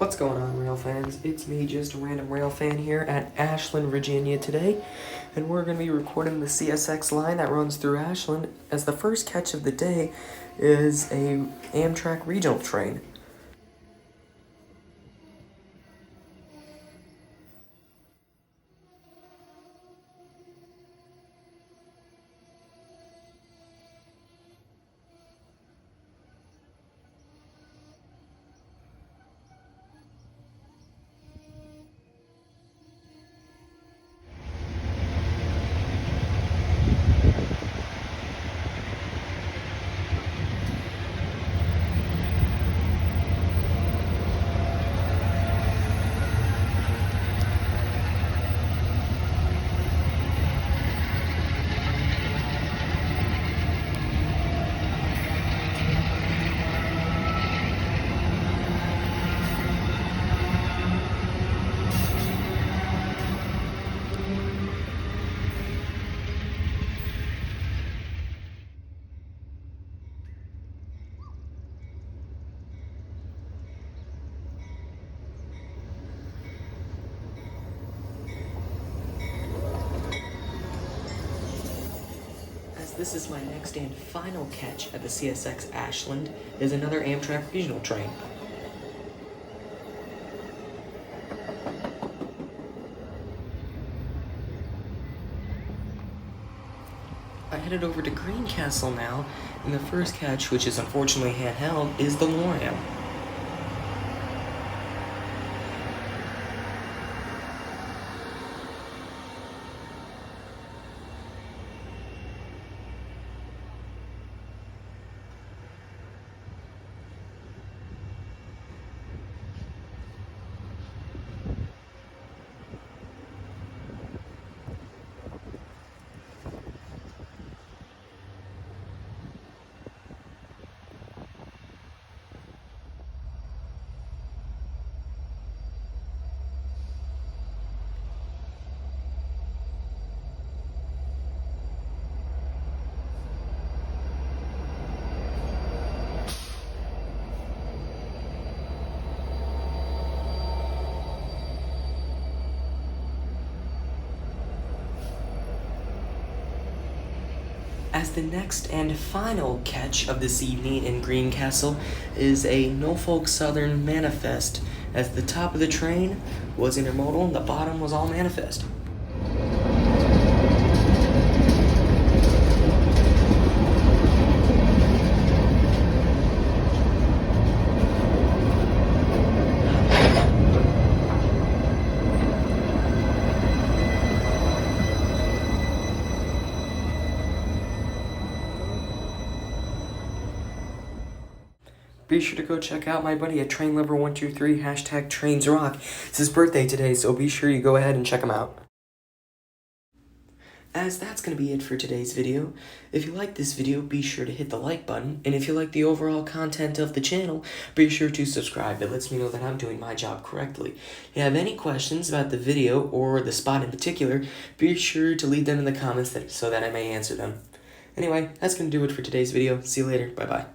What's going on, rail fans? It's me, just a random rail fan here at Ashland, Virginia today, and we're going to be recording the CSX line that runs through Ashland, as the first catch of the day is a Amtrak regional train. As this is my next and final catch at the CSX Ashland, is another Amtrak regional train. I headed over to Greencastle now, and the first catch, which is unfortunately handheld, is the Loram. As the next and final catch of this evening in Greencastle is a Norfolk Southern manifest, as the top of the train was intermodal and the bottom was all manifest. Be sure to go check out my buddy at TrainLover123, hashtag TrainsRock. It's his birthday today, so be sure you go ahead and check him out. As that's going to be it for today's video. If you like this video, be sure to hit the like button, and if you like the overall content of the channel, be sure to subscribe. It lets me know that I'm doing my job correctly. If you have any questions about the video or the spot in particular, be sure to leave them in the comments so that I may answer them. Anyway, that's going to do it for today's video. See you later. Bye-bye.